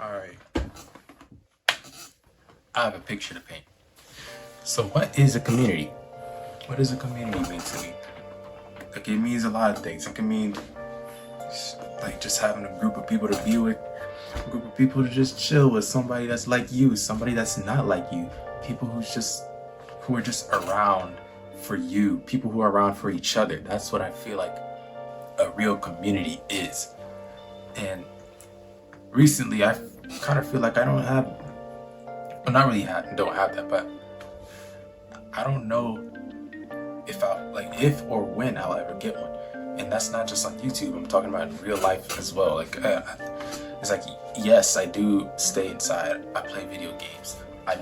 Alright, I have a picture to paint. So what is a community? What does a community mean to me? Like, it means a lot of things. It can mean like just having a group of people to be with, a group of people to just chill with, somebody that's like you, somebody that's not like you, people who are just around for you, people who are around for each other. That's what I feel like a real community is. And recently I kind of feel like I don't have, well, not really don't have that, but I don't know if or when I'll ever get one. And that's not just on YouTube. I'm talking about in real life as well. It's like, yes, I do stay inside. I play video games. I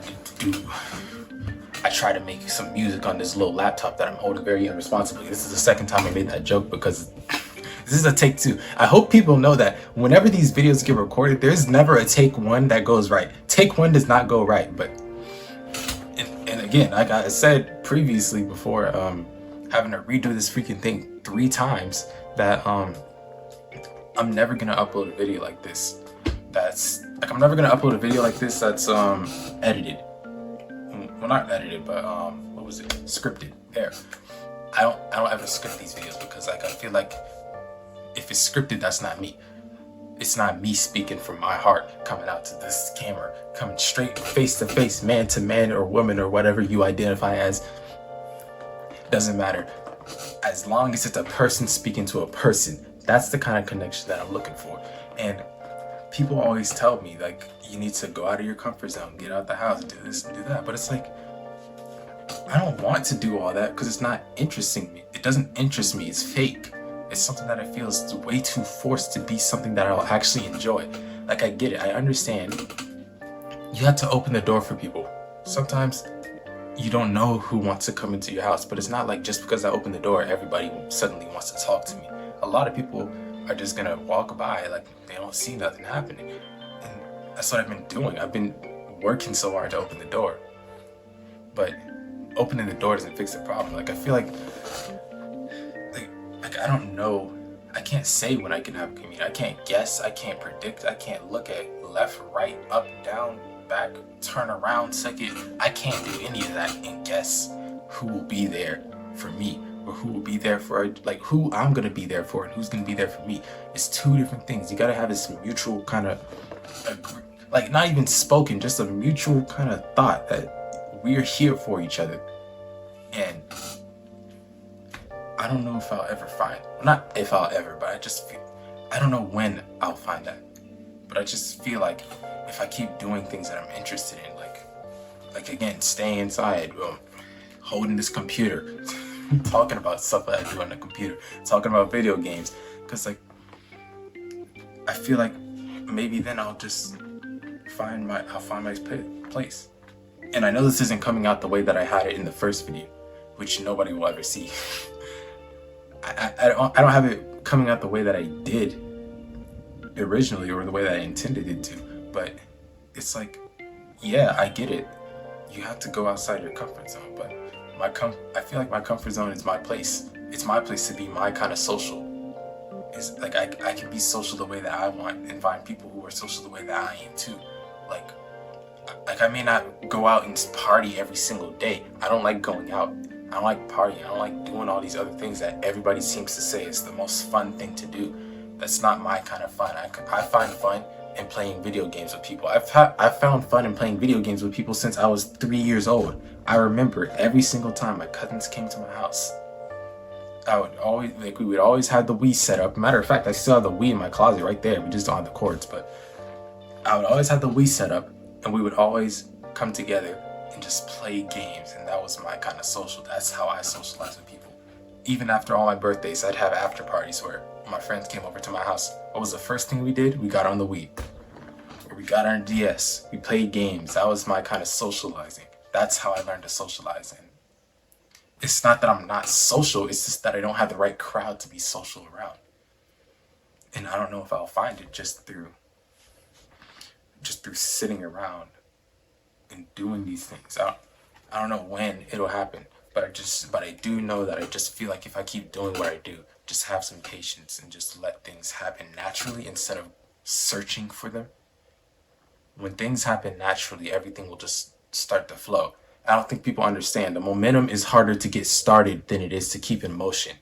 try to make some music on this little laptop that I'm holding very irresponsibly. This is the second time I made that joke because this is a take two. I hope people know that whenever these videos get recorded, there's never a take one that goes right. Take one does not go right. But and again, like I said previously before, having to redo this freaking thing 3 times, that I'm never gonna upload a video like this. I'm never gonna upload a video like this that's edited. Well, not edited, but what was it? Scripted. There. I don't ever script these videos because I feel like if it's scripted, that's not me. It's not me speaking from my heart, coming out to this camera, coming straight face to face, man to man, or woman, or whatever you identify as. Doesn't matter. As long as it's a person speaking to a person, that's the kind of connection that I'm looking for. And people always tell me, like, you need to go out of your comfort zone, get out the house, do this and do that. But it's like, I don't want to do all that because it's not interesting me. It doesn't interest me. It's fake. It's something that I feel is way too forced to be something that I'll actually enjoy. Like, I get it. I understand. You have to open the door for people. Sometimes you don't know who wants to come into your house, but it's not like just because I open the door, everybody suddenly wants to talk to me. A lot of people are just gonna walk by like they don't see nothing happening. And that's what I've been doing. I've been working so hard to open the door. But opening the door doesn't fix the problem. Like, I feel like I don't know. I can't say when I can have a community. I can't guess. I can't predict. I can't look at left, right, up, down, back, turn around, second. I can't do any of that and guess who will be there for me, or who will be there for, like, who I'm gonna be there for and who's gonna be there for me. It's 2 different things. You gotta have this mutual kind of, like, not even spoken, just a mutual kind of thought that we're here for each other. And I don't know if I'll ever find, well, not if I'll ever, but I don't know when I'll find that. But I just feel like if I keep doing things that I'm interested in, like again, staying inside, holding this computer, talking about stuff that I do on the computer, talking about video games, because like I feel like maybe then I'll just find my place. And I know this isn't coming out the way that I had it in the first video, which nobody will ever see. I don't have it coming out the way that I did originally, or the way that I intended it to, but it's like, yeah, I get it. You have to go outside your comfort zone, but I feel like my comfort zone is my place. It's my place to be my kind of social. It's like I can be social the way that I want and find people who are social the way that I am too. Like I may not go out and party every single day. I don't like going out. I don't like partying. I don't like doing all these other things that everybody seems to say is the most fun thing to do. That's not my kind of fun. I find fun in playing video games with people. I've found fun in playing video games with people since I was 3 years old. I remember every single time my cousins came to my house, we would always have the Wii set up. Matter of fact, I still have the Wii in my closet right there. We just don't have the cords, but I would always have the Wii set up, and we would always come together and just play games. And that was my kind of social. That's how I socialize with people. Even after all my birthdays, I'd have after parties where my friends came over to my house. What was the first thing we did? We got on the Wii. Or we got on DS. We played games. That was my kind of socializing. That's how I learned to socialize. And it's not that I'm not social, it's just that I don't have the right crowd to be social around. And I don't know if I'll find it just through sitting around and doing these things. I don't know when it'll happen, but I do know that I just feel like if I keep doing what I do, just have some patience and just let things happen naturally instead of searching for them, when things happen naturally, everything will just start to flow. I don't think people understand the momentum is harder to get started than it is to keep in motion.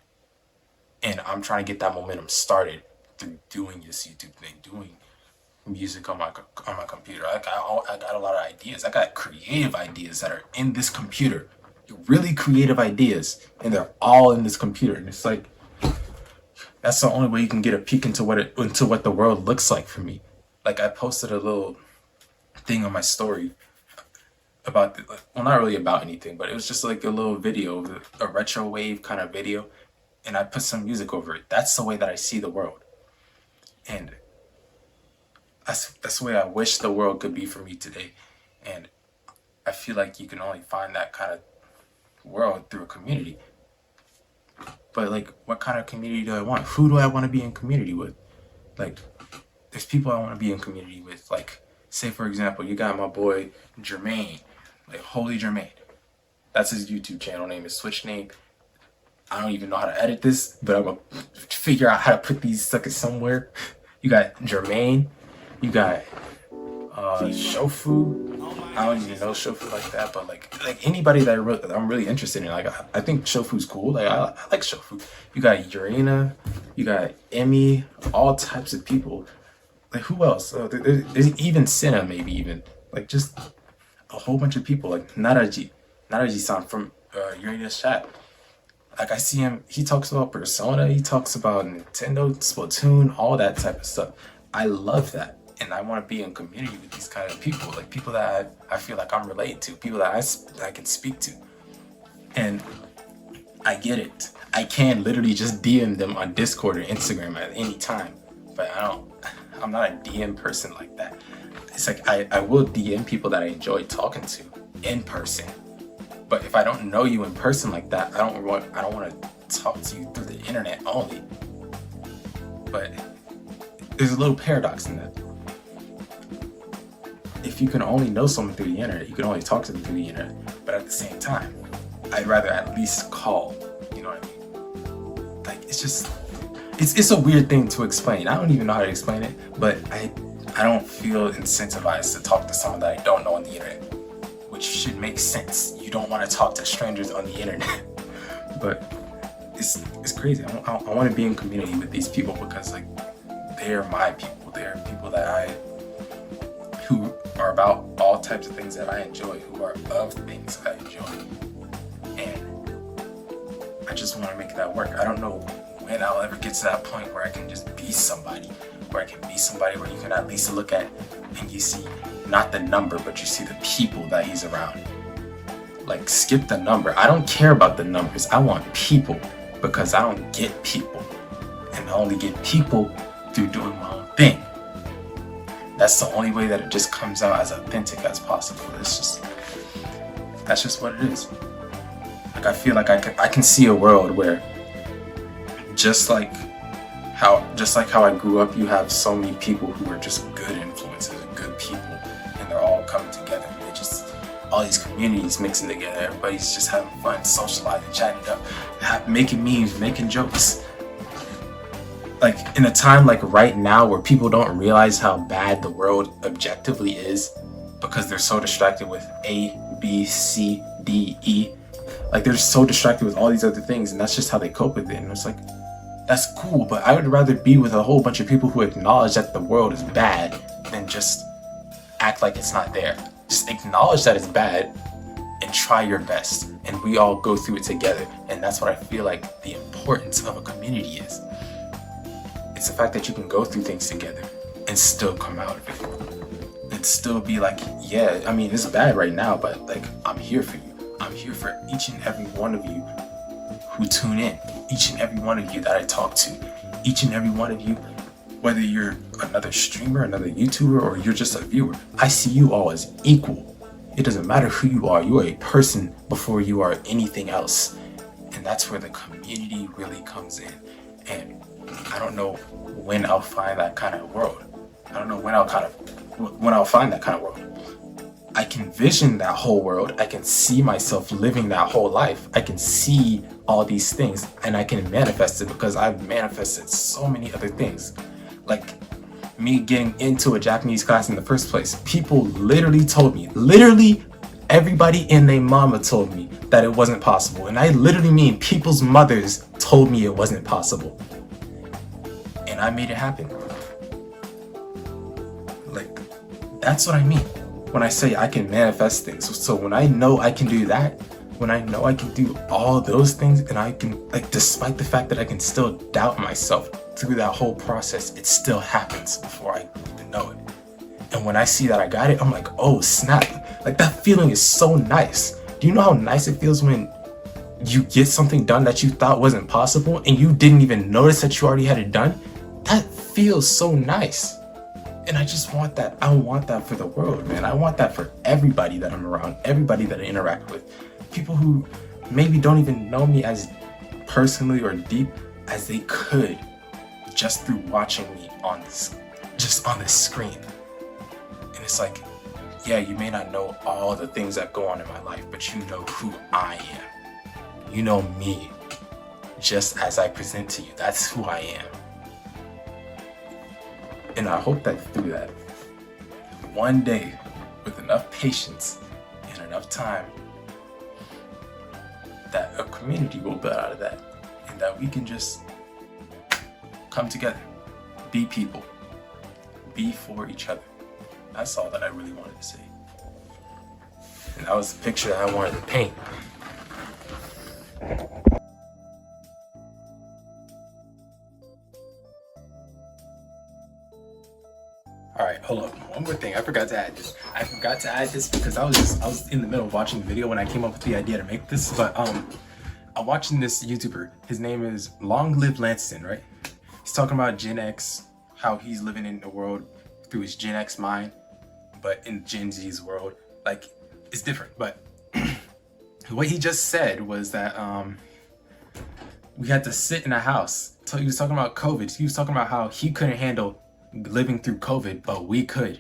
And I'm trying to get that momentum started through doing this YouTube thing, doing music on my computer. I got a lot of ideas. I got creative ideas that are in this computer, really creative ideas, and they're all in this computer. And it's like that's the only way you can get a peek into what the world looks like for me. Like I posted a little thing on my story about well, not really about anything, but it was just like a little video, a retro wave kind of video, and I put some music over it. That's the way that I see the world, and that's the way I wish the world could be for me today. And I feel like you can only find that kind of world through a community. But like, what kind of community do I want? Who do I want to be in community with? Like, there's people I want to be in community with. Like, say for example, you got my boy Jermaine, like Holy Jermaine. That's his YouTube channel name, his Twitch name. I don't even know how to edit this, but I'm gonna figure out how to put these suckers somewhere. You got Jermaine, you got Shofu. I don't even know Shofu like that, but like anybody that I'm really interested in. Like I think Shofu's cool. Like I like Shofu. You got Urena, you got Emmy, all types of people. Like who else? There's even Senna, maybe even like just a whole bunch of people. Like Naraji-san from Urena's chat. Like I see him, he talks about Persona, he talks about Nintendo, Splatoon, all that type of stuff. I love that. And I want to be in community with these kind of people, like people that I feel like I'm related to, people that I can speak to. And I get it. I can literally just DM them on Discord or Instagram at any time, but I'm not a DM person like that. It's like I will DM people that I enjoy talking to in person. But if I don't know you in person like that, I don't want to talk to you through the internet only. But there's a little paradox in that. If you can only know someone through the internet, you can only talk to them through the internet. But at the same time, I'd rather at least call. You know what I mean? Like it's a weird thing to explain. I don't even know how to explain it, but I don't feel incentivized to talk to someone that I don't know on the internet. Which should make sense. You don't want to talk to strangers on the internet. But it's crazy. I want to be in community with these people because like they're my people. They're people who are about all types of things that I enjoy, who are of things I enjoy. And I just want to make that work. I don't know when I'll ever get to that point where I can just be somebody, where you can at least look at and you see not the number, but you see the people that he's around. Like, skip the number. I don't care about the numbers. I want people because I don't get people. And I only get people through doing my own thing. That's the only way that it just comes out as authentic as possible. That's just what it is. Like, I feel like I can see a world where just like how I grew up, you have so many people who are just good influences and good people, and they're all coming together. They just all these communities mixing together. Everybody's just having fun, socializing, chatting it up, making memes, making jokes. Like in a time like right now where people don't realize how bad the world objectively is because they're so distracted with A, B, C, D, E. Like they're so distracted with all these other things, and that's just how they cope with it. And it's like, that's cool, but I would rather be with a whole bunch of people who acknowledge that the world is bad than just act like it's not there. Just acknowledge that it's bad and try your best, and we all go through it together. And that's what I feel like the importance of a community is. It's the fact that you can go through things together and still come out of it. And still be like, yeah, I mean, it's bad right now, but like, I'm here for you. I'm here for each and every one of you who tune in, each and every one of you that I talk to, each and every one of you, whether you're another streamer, another YouTuber, or you're just a viewer. I see you all as equal. It doesn't matter who you are a person before you are anything else. And that's where the community really comes in. And I don't know when I'll find that kind of world. I don't know when I'll find that kind of world. I can vision that whole world. I can see myself living that whole life. I can see all these things and I can manifest it because I've manifested so many other things. Like me getting into a Japanese class in the first place. People literally told me, literally everybody in their mama told me that it wasn't possible. And I literally mean people's mothers told me it wasn't possible. And I made it happen. Like, that's what I mean when I say I can manifest things. So when I know I can do that, when I know I can do all those things, and I can, like, despite the fact that I can still doubt myself through that whole process, it still happens before I even know it. And when I see that I got it, I'm like, oh snap. Like, that feeling is so nice. Do you know how nice it feels when you get something done that you thought wasn't possible and you didn't even notice that you already had it done? That feels so nice. And I just want that. I want that for the world, man. I want that for everybody that I'm around, everybody that I interact with. People who maybe don't even know me as personally or deep as they could just through watching me on this screen. And it's like, yeah, you may not know all the things that go on in my life, but you know who I am. You know me, just as I present to you. That's who I am. And I hope that through that, one day, with enough patience and enough time, that a community will build out of that, and that we can just come together, be people, be for each other. That's all that I really wanted to say. And that was the picture that I wanted to paint. All right, hold on. One more thing. I forgot to add this. Because I was in the middle of watching the video when I came up with the idea to make this. But I'm watching this YouTuber. His name is Long Live Lanston, right? He's talking about Gen X, how he's living in the world through his Gen X mind, but in Gen Z's world, like, it's different. But what he just said was that we had to sit in a house. So he was talking about COVID. He was talking about how he couldn't handle living through COVID, but we could,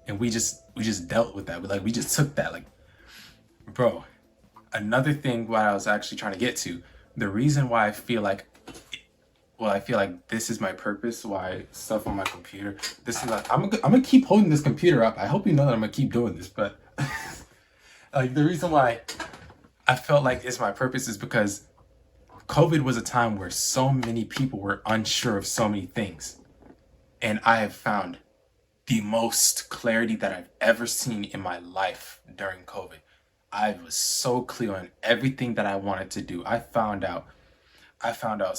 and we just dealt with that. We just took that. Like, bro, another thing what I was actually trying to get to, the reason why I feel like this is my purpose, why stuff on my computer, this is like, I'm gonna keep holding this computer up. I hope you know that I'm gonna keep doing this, but like, the reason why I felt like it's my purpose is because COVID was a time where so many people were unsure of so many things. And I have found the most clarity that I've ever seen in my life during COVID. I was so clear on everything that I wanted to do. I found out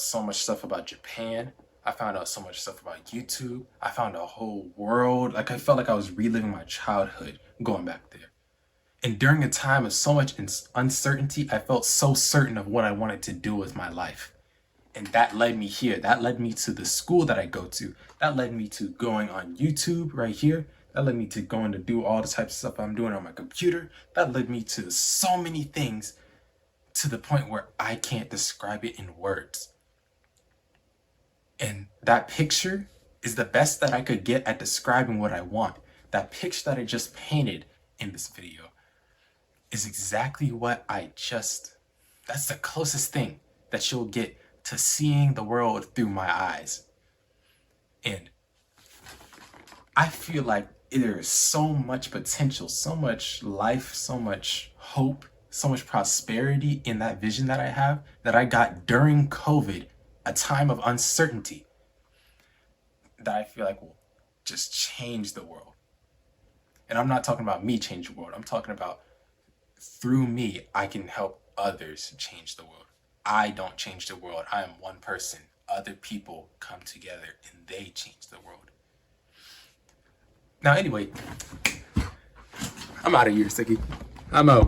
so much stuff about Japan. I found out so much stuff about YouTube. I found a whole world. Like, I felt like I was reliving my childhood going back there. And during a time of so much uncertainty, I felt so certain of what I wanted to do with my life. And that led me here. That led me to the school that I go to. That led me to going on YouTube right here. That led me to going to do all the types of stuff I'm doing on my computer. That led me to so many things, to the point where I can't describe it in words. And that picture is the best that I could get at describing what I want. That picture that I just painted in this video is exactly what that's the closest thing that you'll get to seeing the world through my eyes. And I feel like there is so much potential, so much life, so much hope, so much prosperity in that vision that I have, that I got during COVID, a time of uncertainty, that I feel like will just change the world. And I'm not talking about me change the world. I'm talking about through me, I can help others change the world. I don't change the world. I am one person. Other people come together and they change the world. Now, anyway, I'm out of here, Sticky. I'm out.